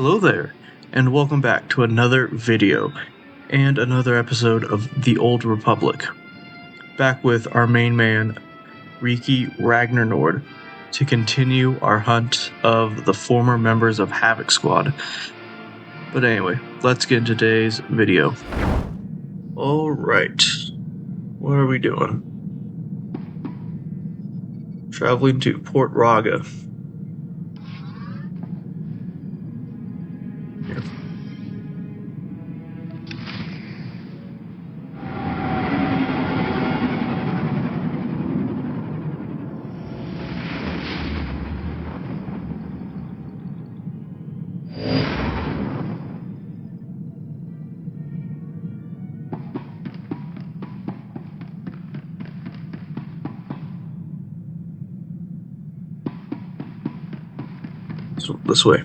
Hello there, and welcome back to another video and another episode of The Old Republic. Back with our main man, Riki Ragnarnord, to continue our hunt of the former members of Havoc Squad. But anyway, let's get into today's video. Alright, what are we doing? Traveling to Port Raga. So this way.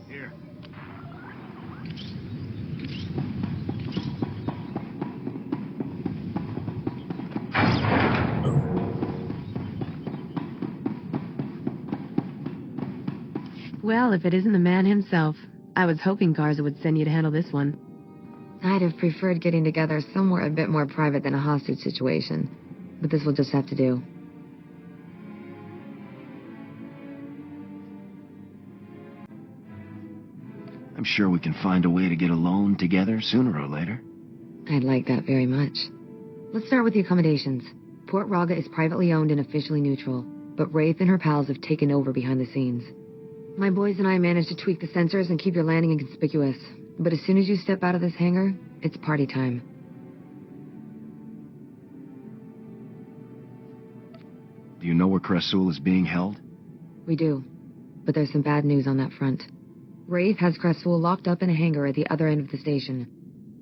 Here. Well, if it isn't the man himself, I was hoping Garza would send you to handle this one. I'd have preferred getting together somewhere a bit more private than a hostage situation, but this will just have to do. I'm sure we can find a way to get alone together sooner or later. I'd like that very much. Let's start with the accommodations. Port Raga is privately owned and officially neutral, but Wraith and her pals have taken over behind the scenes. My boys and I managed to tweak the sensors and keep your landing inconspicuous, but as soon as you step out of this hangar, it's party time. Do you know where Krasul is being held? We do, but there's some bad news on that front. Wraith has Krasul locked up in a hangar at the other end of the station.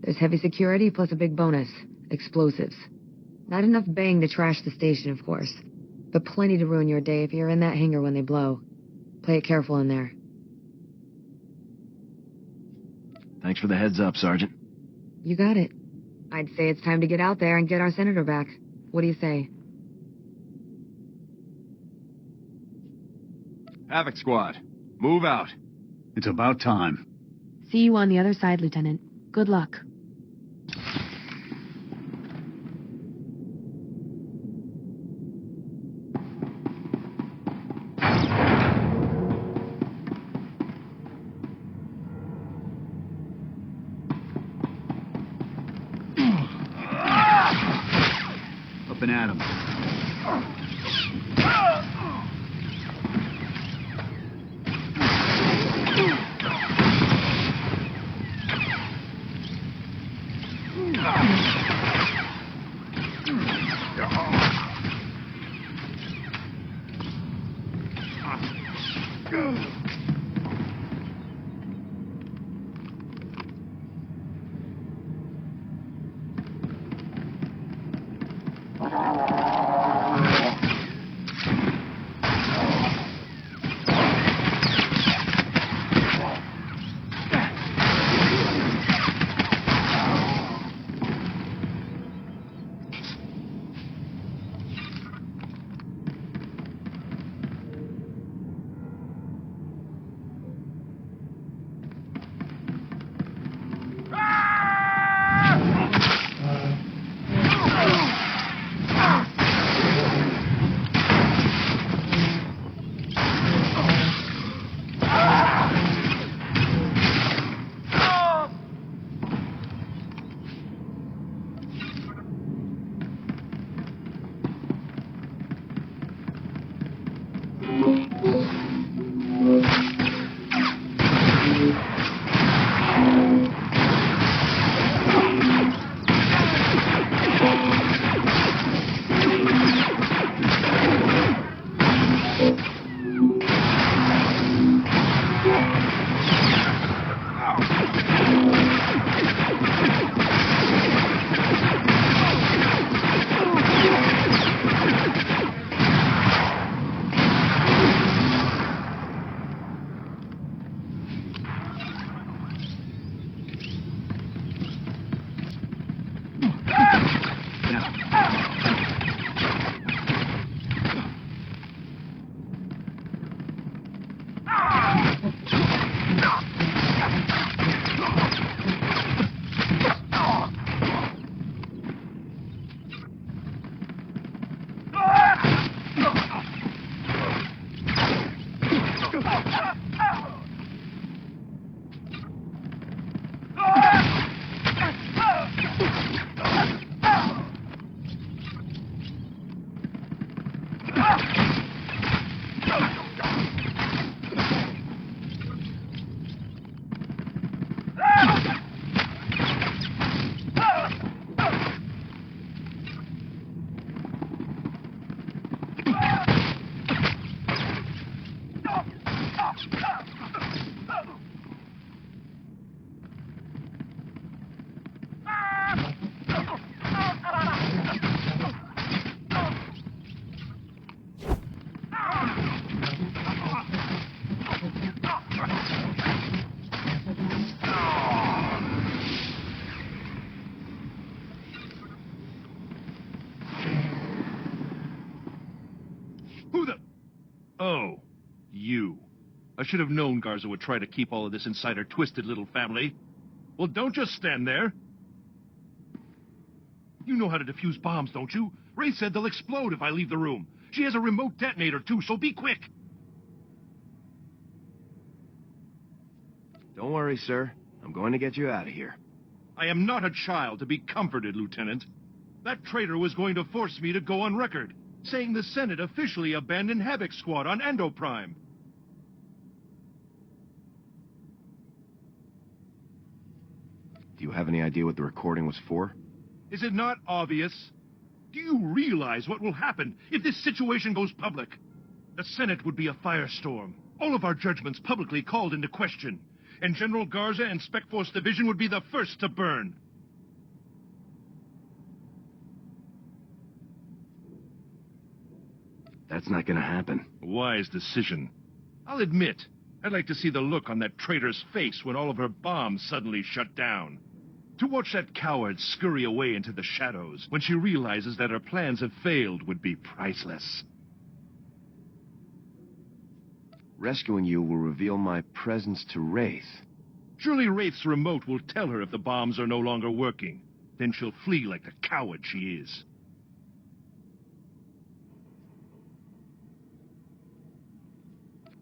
There's heavy security plus a big bonus, explosives. Not enough bang to trash the station, of course, but plenty to ruin your day if you're in that hangar when they blow. Play it careful in there. Thanks for the heads up, Sergeant. You got it. I'd say it's time to get out there and get our senator back. What do you say? Havoc Squad, move out. It's about time. See you on the other side, Lieutenant. Good luck. Up and at 'em. Who the... Oh, you. I should have known Garza would try to keep all of this inside her twisted little family. Well, don't just stand there. You know how to defuse bombs, don't you? Wraith said they'll explode if I leave the room. She has a remote detonator, too, so be quick. Don't worry, sir. I'm going to get you out of here. I am not a child to be comforted, Lieutenant. That traitor was going to force me to go on record, saying the Senate officially abandoned Havoc Squad on Endo Prime. Do you have any idea what the recording was for? Is it not obvious? Do you realize what will happen if this situation goes public? The Senate would be a firestorm. All of our judgments publicly called into question. And General Garza and Spec Force Division would be the first to burn. That's not gonna happen. A wise decision. I'll admit, I'd like to see the look on that traitor's face when all of her bombs suddenly shut down. To watch that coward scurry away into the shadows when she realizes that her plans have failed would be priceless. Rescuing you will reveal my presence to Wraith. Surely Wraith's remote will tell her if the bombs are no longer working. Then she'll flee like the coward she is.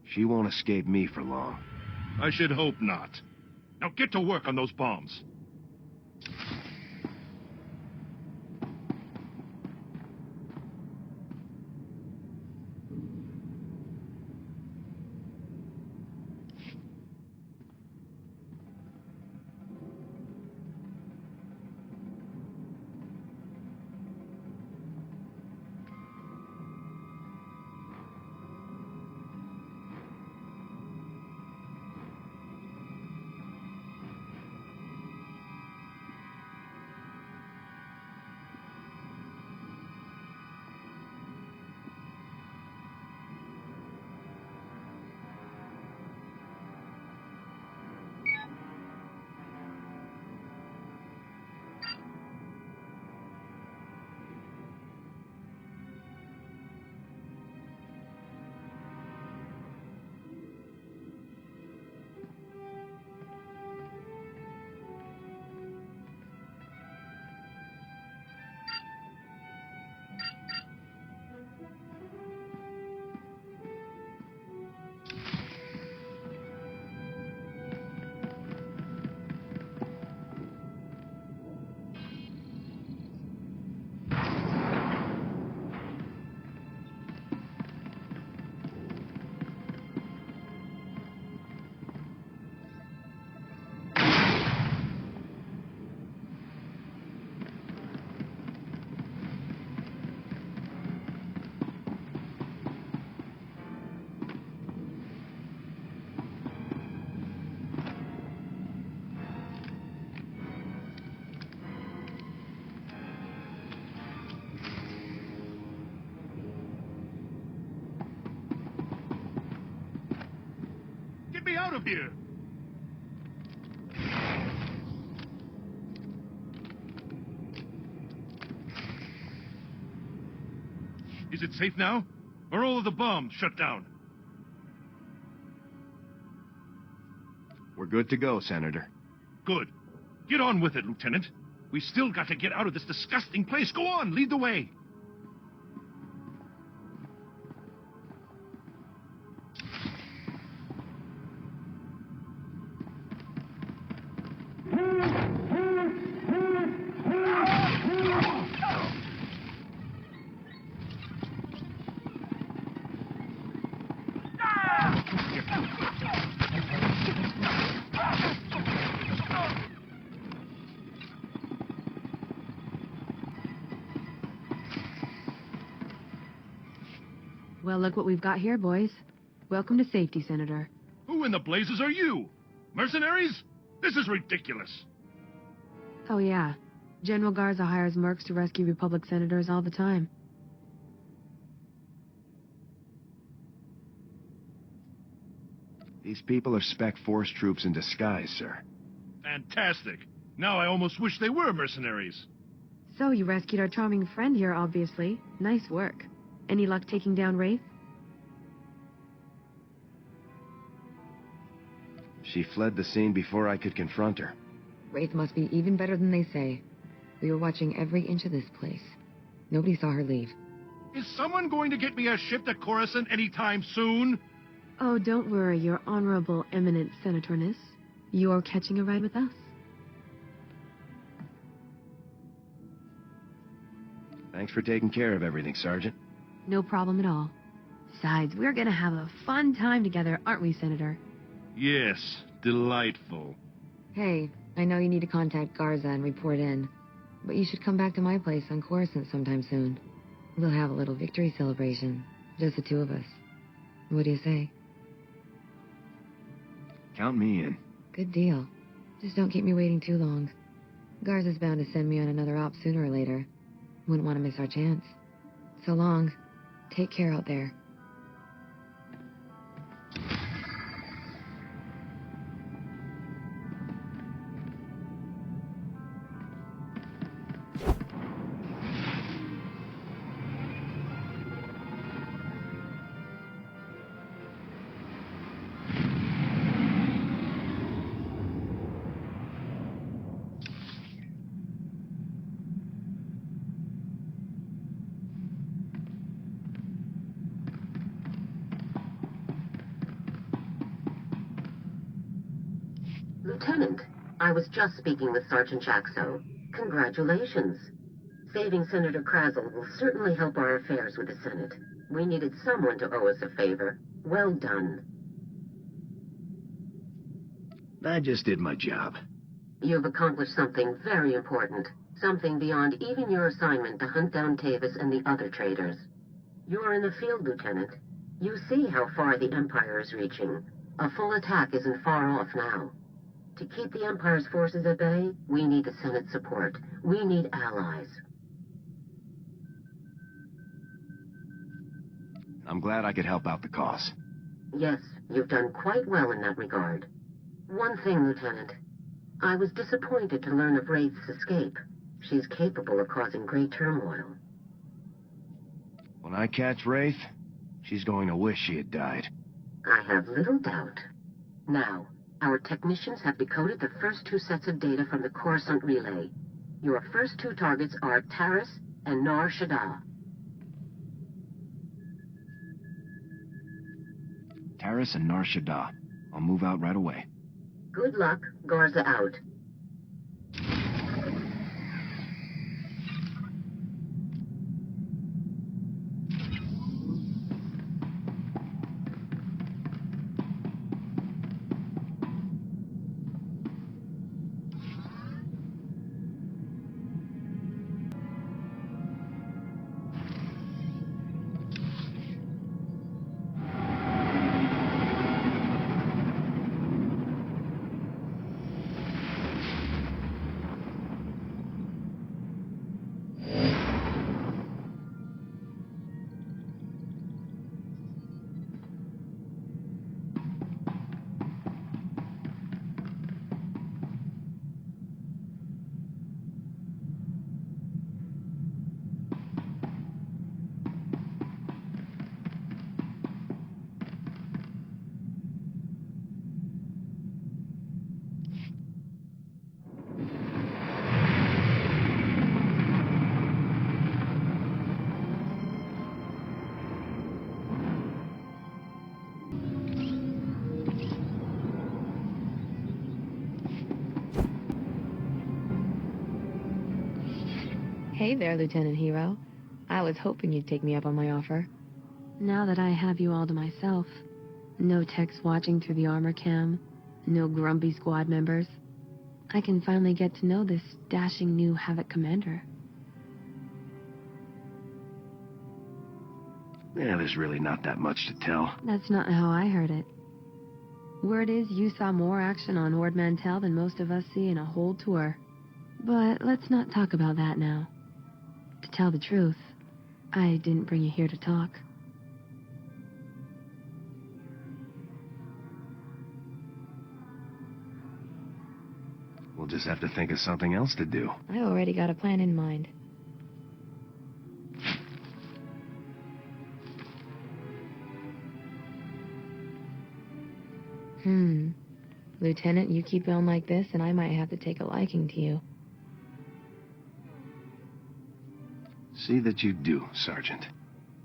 She won't escape me for long. I should hope not. Now get to work on those bombs. Get me out of here! Is it safe now? Are all of the bombs shut down? We're good to go, Senator. Good. Get on with it, Lieutenant. We still got to get out of this disgusting place. Go on, lead the way. Well, look what we've got here, boys. Welcome to safety, Senator. Who in the blazes are you? Mercenaries? This is ridiculous. Oh yeah. General Garza hires mercs to rescue Republic senators all the time. These people are spec force troops in disguise, sir. Fantastic. Now I almost wish they were mercenaries. So you rescued our charming friend here, obviously. Nice work. Any luck taking down Wraith? She fled the scene before I could confront her. Wraith must be even better than they say. We were watching every inch of this place. Nobody saw her leave. Is someone going to get me a ship to Coruscant anytime soon? Oh, don't worry, Your Honorable Eminent Senatorness. You're catching a ride with us. Thanks for taking care of everything, Sergeant. No problem at all. Besides, we're gonna have a fun time together, aren't we, Senator? Yes, delightful. Hey, I know you need to contact Garza and report in, but you should come back to my place on Coruscant sometime soon. We'll have a little victory celebration, just the two of us. What do you say? Count me in. Good deal. Just don't keep me waiting too long. Garza's bound to send me on another op sooner or later. Wouldn't want to miss our chance. So long. Take care out there. Lieutenant, I was just speaking with Sergeant Jaxo. Congratulations. Saving Senator Krasul will certainly help our affairs with the Senate. We needed someone to owe us a favor. Well done. I just did my job. You've accomplished something very important. Something beyond even your assignment to hunt down Tavis and the other traitors. You're in the field, Lieutenant. You see how far the Empire is reaching. A full attack isn't far off now. To keep the Empire's forces at bay, we need the Senate support. We need allies. I'm glad I could help out the cause. Yes, you've done quite well in that regard. One thing, Lieutenant. I was disappointed to learn of Wraith's escape. She's capable of causing great turmoil. When I catch Wraith, she's going to wish she had died. I have little doubt. Now, our technicians have decoded the first two sets of data from the Coruscant relay. Your first two targets are Taris and Nar Shaddaa. Taris and Nar Shaddaa. I'll move out right away. Good luck. Garza out. Hey there, Lieutenant Hero. I was hoping you'd take me up on my offer. Now that I have you all to myself, no techs watching through the armor cam, no grumpy squad members, I can finally get to know this dashing new Havoc commander. Yeah, there's really not that much to tell. That's not how I heard it. Word is you saw more action on Ord Mantell than most of us see in a whole tour. But let's not talk about that now. To tell the truth, I didn't bring you here to talk. We'll just have to think of something else to do. I already got a plan in mind. Lieutenant, you keep going like this, and I might have to take a liking to you. See that you do, Sergeant.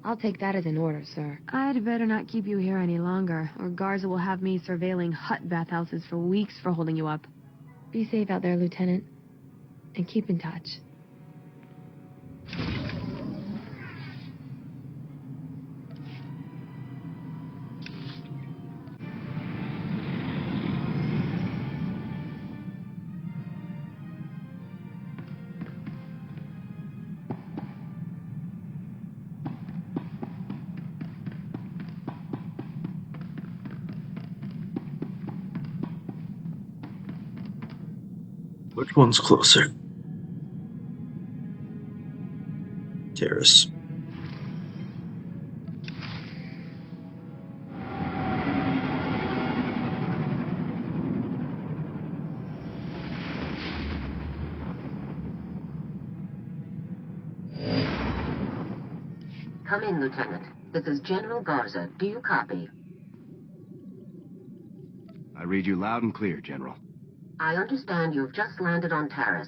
I'll take that as an order, sir. I'd better not keep you here any longer, or Garza will have me surveilling hut bathhouses for weeks for holding you up. Be safe out there, Lieutenant, and keep in touch. Which one's closer? Taris. Come in, Lieutenant. This is General Garza. Do you copy? I read you loud and clear, General. I understand you've just landed on Taris.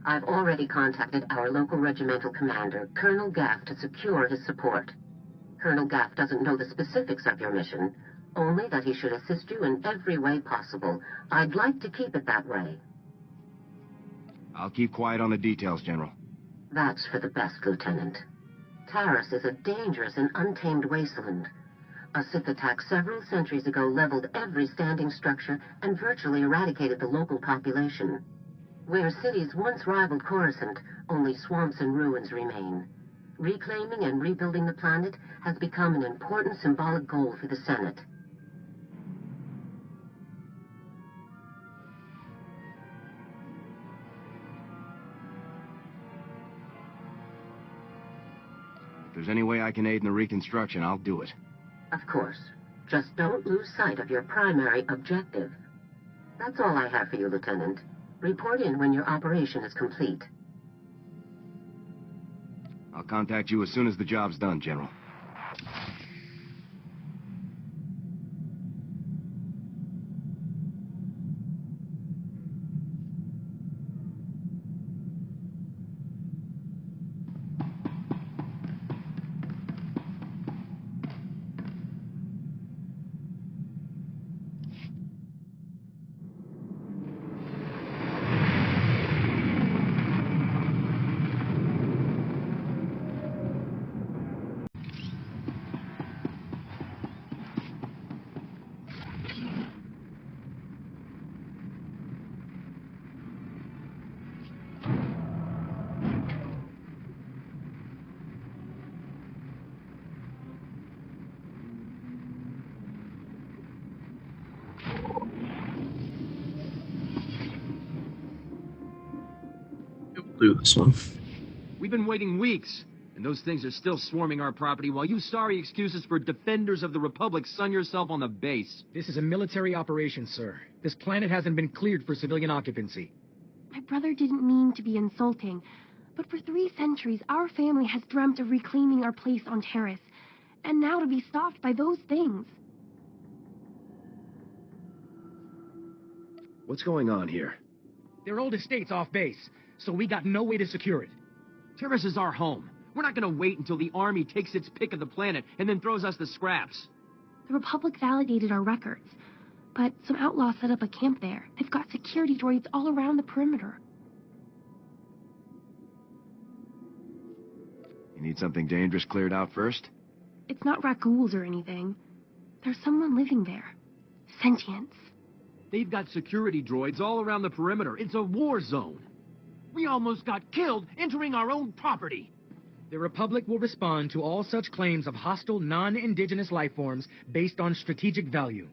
I've already contacted our local regimental commander, Colonel Gaff, to secure his support. Colonel Gaff doesn't know the specifics of your mission, only that he should assist you in every way possible. I'd like to keep it that way. I'll keep quiet on the details, General. That's for the best, Lieutenant. Taris is a dangerous and untamed wasteland. A Sith attack several centuries ago leveled every standing structure and virtually eradicated the local population. Where cities once rivaled Coruscant, only swamps and ruins remain. Reclaiming and rebuilding the planet has become an important symbolic goal for the Senate. If there's any way I can aid in the reconstruction, I'll do it. Of course. Just don't lose sight of your primary objective. That's all I have for you, Lieutenant. Report in when your operation is complete. I'll contact you as soon as the job's done, General. Do this one. We've been waiting weeks, and those things are still swarming our property while you sorry excuses for defenders of the Republic sun yourself on the base. This is a military operation, sir. This planet hasn't been cleared for civilian occupancy. My brother didn't mean to be insulting, but for 3 centuries, our family has dreamt of reclaiming our place on Taris, and now to be stopped by those things. What's going on here? Their old estate's off base, so we got no way to secure it. Taris is our home. We're not gonna wait until the army takes its pick of the planet and then throws us the scraps. The Republic validated our records, but some outlaws set up a camp there. They've got security droids all around the perimeter. You need something dangerous cleared out first? It's not Raghouls or anything. There's someone living there. Sentience. They've got security droids all around the perimeter. It's a war zone. We almost got killed entering our own property. The Republic will respond to all such claims of hostile, non-indigenous life forms based on strategic value.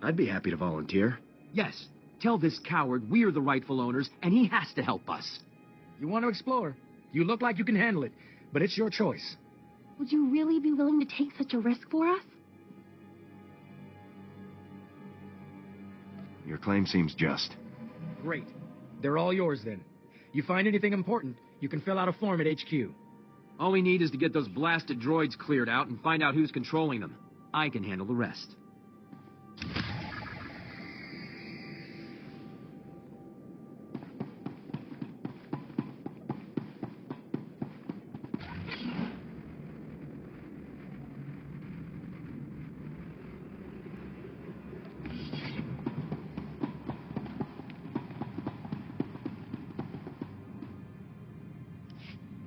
I'd be happy to volunteer. Yes, tell this coward we're the rightful owners, and he has to help us. You want to explore? You look like you can handle it, but it's your choice. Would you really be willing to take such a risk for us? Your claim seems just. Great. They're all yours then. You find anything important, you can fill out a form at HQ. All we need is to get those blasted droids cleared out and find out who's controlling them. I can handle the rest.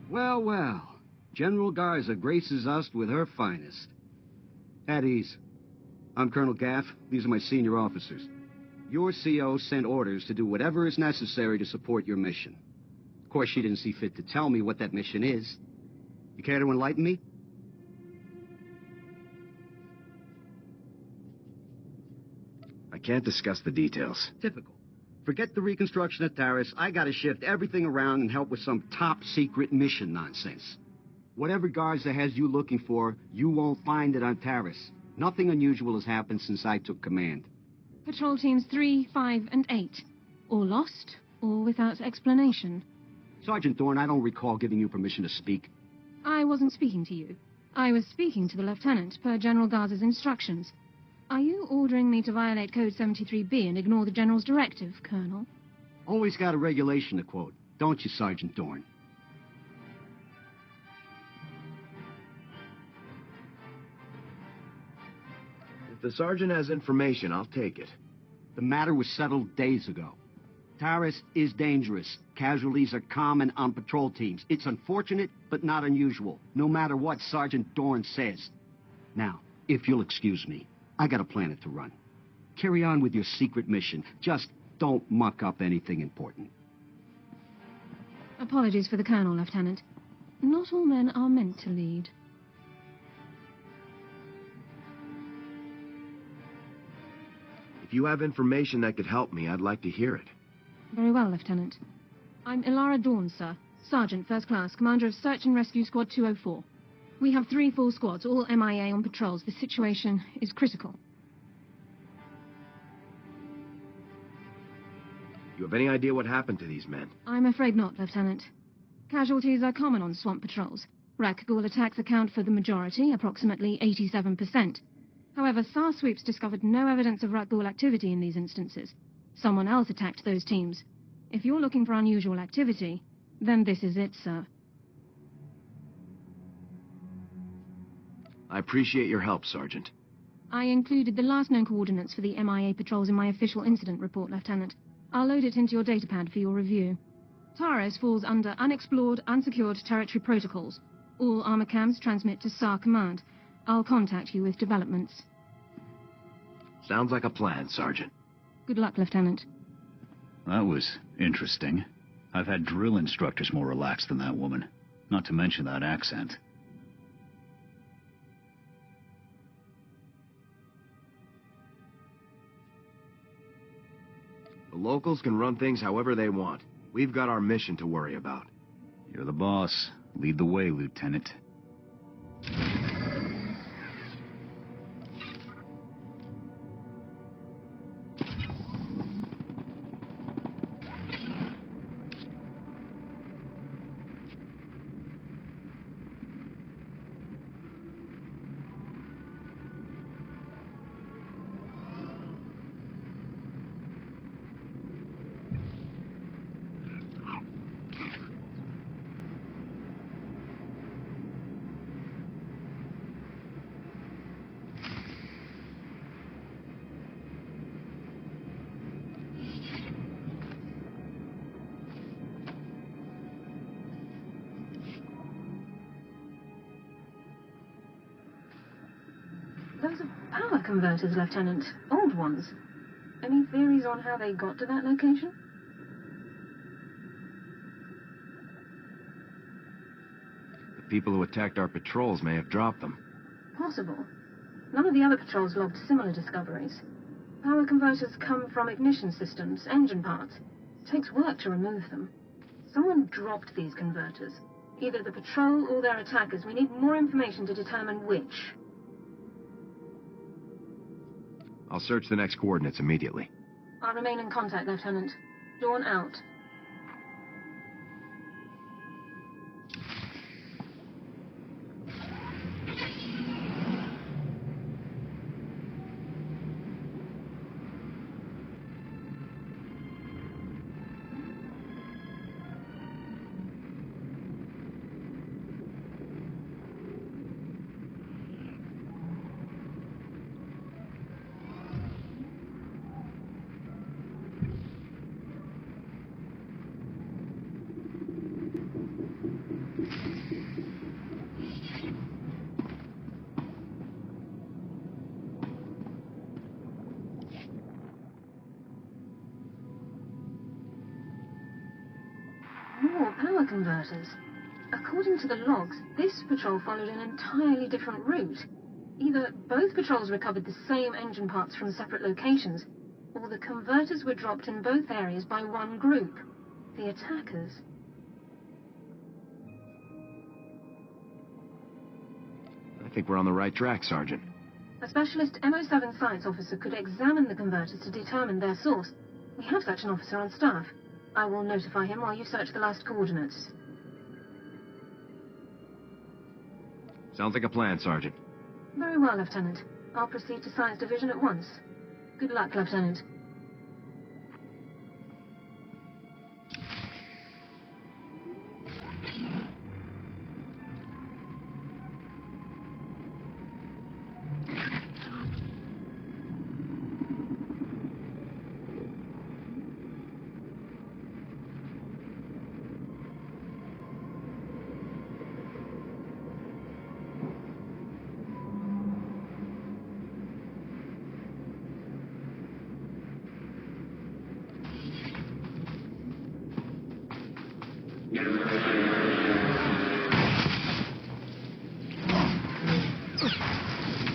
Well, well. General Garza graces us with her finest. At ease. I'm Colonel Gaff. These are my senior officers. Your CO sent orders to do whatever is necessary to support your mission. Of course, she didn't see fit to tell me what that mission is. You care to enlighten me? I can't discuss the details. Typical. Forget the reconstruction at Taris. I gotta shift everything around and help with some top-secret mission nonsense. Whatever Garza has you looking for, you won't find it on Taris. Nothing unusual has happened since I took command. Patrol teams 3, 5, and 8. All lost, or without explanation. Sergeant Thorne, I don't recall giving you permission to speak. I wasn't speaking to you. I was speaking to the lieutenant, per General Garza's instructions. Are you ordering me to violate Code 73B and ignore the General's directive, Colonel? Always got a regulation to quote, don't you, Sergeant Thorne? If the sergeant has information, I'll take it. The matter was settled days ago. Taris is dangerous. Casualties are common on patrol teams. It's unfortunate, but not unusual, no matter what Sergeant Thorne says. Now, if you'll excuse me, I got a planet to run. Carry on with your secret mission. Just don't muck up anything important. Apologies for the Colonel, Lieutenant. Not all men are meant to lead. If you have information that could help me, I'd like to hear it. Very well, Lieutenant. I'm Ilara Dawn, sir. Sergeant, First Class, Commander of Search and Rescue Squad 204. We have 3 full squads, all MIA on patrols. The situation is critical. You have any idea what happened to these men? I'm afraid not, Lieutenant. Casualties are common on swamp patrols. Wrack ghoul attacks account for the majority, approximately 87%. However, SAR sweeps discovered no evidence of Wrack ghoul activity in these instances. Someone else attacked those teams. If you're looking for unusual activity, then this is it, sir. I appreciate your help, Sergeant. I included the last known coordinates for the MIA patrols in my official incident report, Lieutenant. I'll load it into your datapad for your review. Taris falls under Unexplored, Unsecured Territory Protocols. All armor cams transmit to SAR Command. I'll contact you with developments. Sounds like a plan, Sergeant. Good luck, Lieutenant. That was interesting. I've had drill instructors more relaxed than that woman. Not to mention that accent. The locals can run things however they want. We've got our mission to worry about. You're the boss. Lead the way, Lieutenant. Those are power converters, Lieutenant. Old ones. Any theories on how they got to that location? The people who attacked our patrols may have dropped them. Possible. None of the other patrols logged similar discoveries. Power converters come from ignition systems, engine parts. It takes work to remove them. Someone dropped these converters. Either the patrol or their attackers. We need more information to determine which. I'll search the next coordinates immediately. I'll remain in contact, Lieutenant. Dawn out. More power converters. According to the logs, this patrol followed an entirely different route. Either both patrols recovered the same engine parts from separate locations, or the converters were dropped in both areas by one group. The attackers. I think we're on the right track, Sergeant. A specialist MO7 science officer could examine the converters to determine their source. We have such an officer on staff. I will notify him while you search the last coordinates. Sounds like a plan, Sergeant. Very well, Lieutenant. I'll proceed to Science Division at once. Good luck, Lieutenant.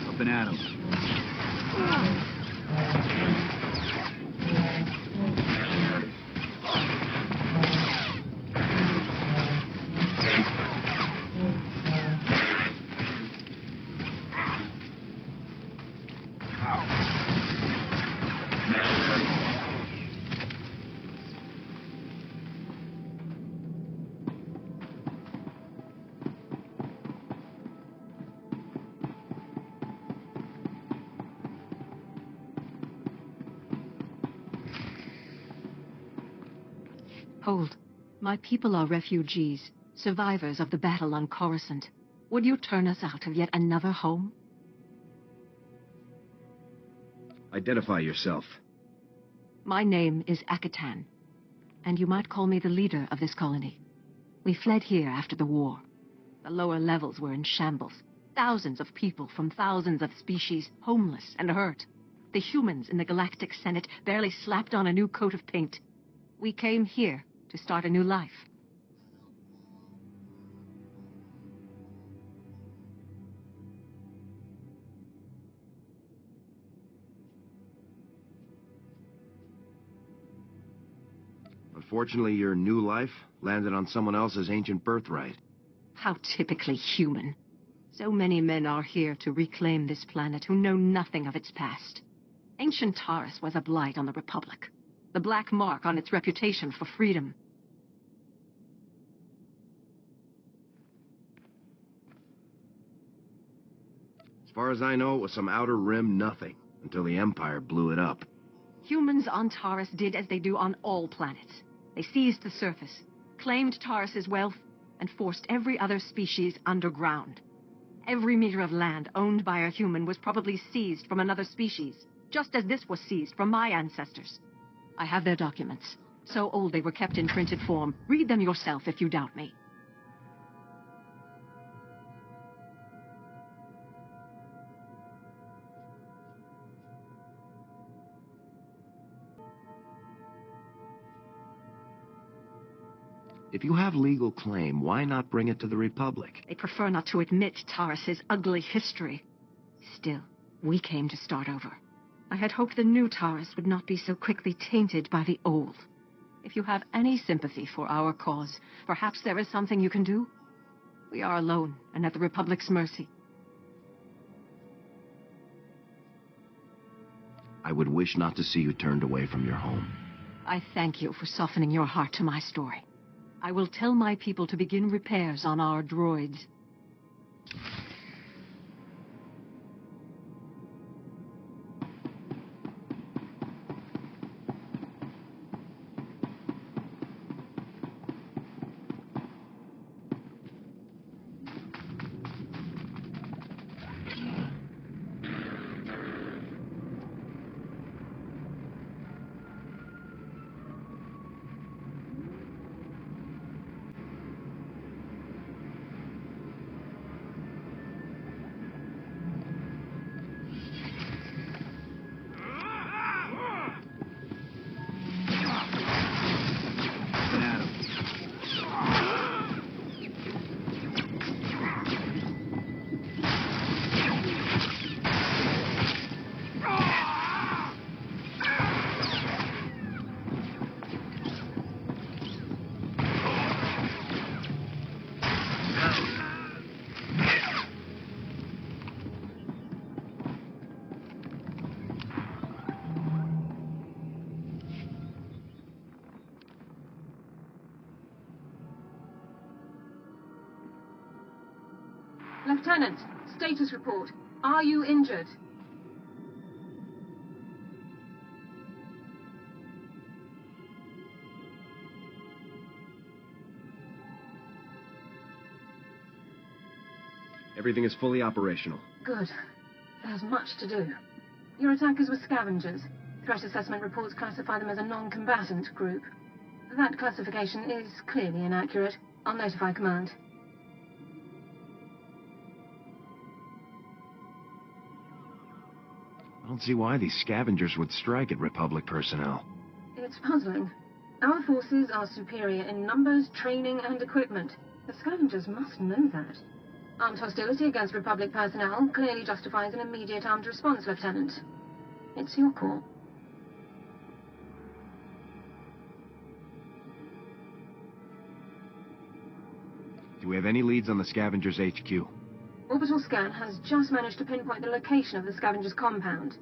Up and at 'em. Hold. My people are refugees, survivors of the battle on Coruscant. Would you turn us out of yet another home? Identify yourself. My name is Akatan, and you might call me the leader of this colony. We fled here after the war. The lower levels were in shambles. Thousands of people from thousands of species, homeless and hurt. The humans in the Galactic Senate barely slapped on a new coat of paint. We came here to start a new life. Unfortunately, your new life landed on someone else's ancient birthright. How typically human. So many men are here to reclaim this planet who know nothing of its past. Ancient Taris was a blight on the Republic. The black mark on its reputation for freedom. As far as I know, it was some outer rim nothing, until the Empire blew it up. Humans on Taris did as they do on all planets. They seized the surface, claimed Taris's wealth, and forced every other species underground. Every meter of land owned by a human was probably seized from another species, just as this was seized from my ancestors. I have their documents. So old they were kept in printed form. Read them yourself if you doubt me. If you have legal claim, why not bring it to the Republic? They prefer not to admit Taris's ugly history. Still, we came to start over. I had hoped the new Taris would not be so quickly tainted by the old. If you have any sympathy for our cause, perhaps there is something you can do? We are alone and at the Republic's mercy. I would wish not to see you turned away from your home. I thank you for softening your heart to my story. I will tell my people to begin repairs on our droids. Lieutenant, status report. Are you injured? Everything is fully operational. Good. There's much to do. Your attackers were scavengers. Threat assessment reports classify them as a non-combatant group. That classification is clearly inaccurate. I'll notify command. I don't see why these scavengers would strike at Republic personnel. It's puzzling. Our forces are superior in numbers, training, and equipment. The scavengers must know that. Armed hostility against Republic personnel clearly justifies an immediate armed response, Lieutenant. It's your call. Do we have any leads on the scavengers' HQ? Orbital scan has just managed to pinpoint the location of the scavengers' compound.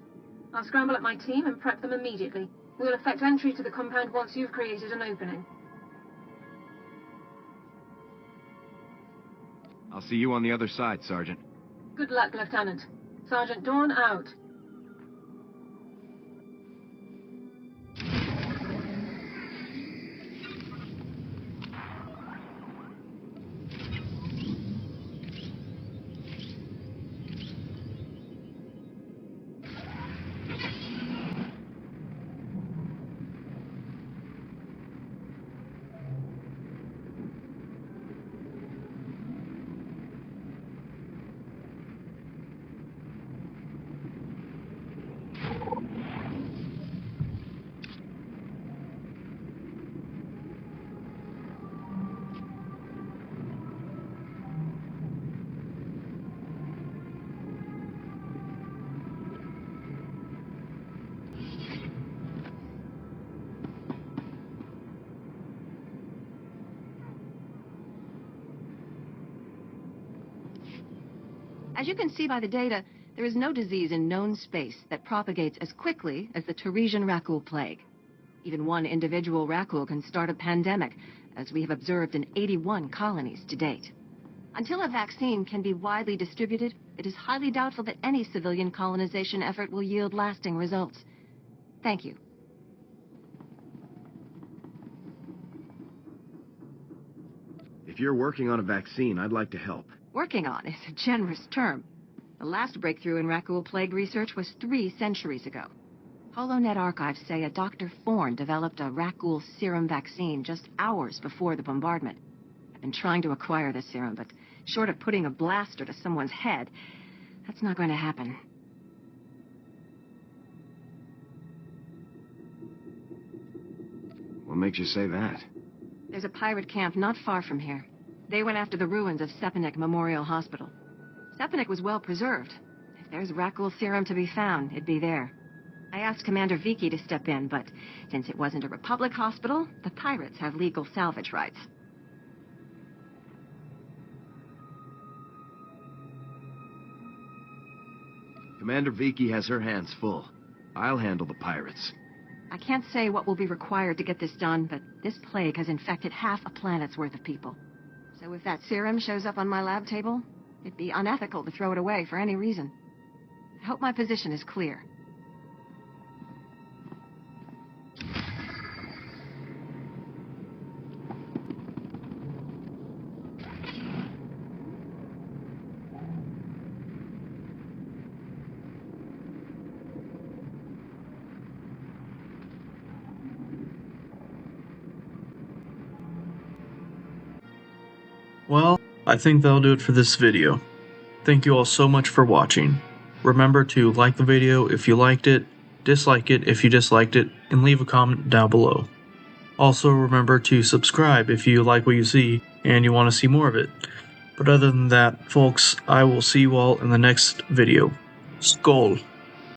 I'll scramble up my team and prep them immediately. We'll effect entry to the compound once you've created an opening. I'll see you on the other side, Sergeant. Good luck, Lieutenant. Sergeant Dawn out. As you can see by the data, there is no disease in known space that propagates as quickly as the Tarisian Rakul plague. Even one individual Rakul can start a pandemic, as we have observed in 81 colonies to date. Until a vaccine can be widely distributed, it is highly doubtful that any civilian colonization effort will yield lasting results. Thank you. If you're working on a vaccine, I'd like to help. Working on is a generous term. The last breakthrough in Rakul plague research was 3 centuries ago. HoloNet archives say a Dr. Thorne developed a Rakul serum vaccine just hours before the bombardment. I've been trying to acquire this serum, but short of putting a blaster to someone's head, that's not going to happen. What makes you say that? There's a pirate camp not far from here. They went after the ruins of Sepanik Memorial Hospital. Sepanik was well preserved. If there's Rakul serum to be found, it'd be there. I asked Commander Vicky to step in, but since it wasn't a Republic hospital, the pirates have legal salvage rights. Commander Vicky has her hands full. I'll handle the pirates. I can't say what will be required to get this done, but this plague has infected half a planet's worth of people. So if that serum shows up on my lab table, it'd be unethical to throw it away for any reason. I hope my position is clear. Well, I think that'll do it for this video. Thank you all so much for watching. Remember to like the video if you liked it, dislike it if you disliked it, and leave a comment down below. Also remember to subscribe if you like what you see and you want to see more of it. But other than that, folks, I will see you all in the next video. Skål!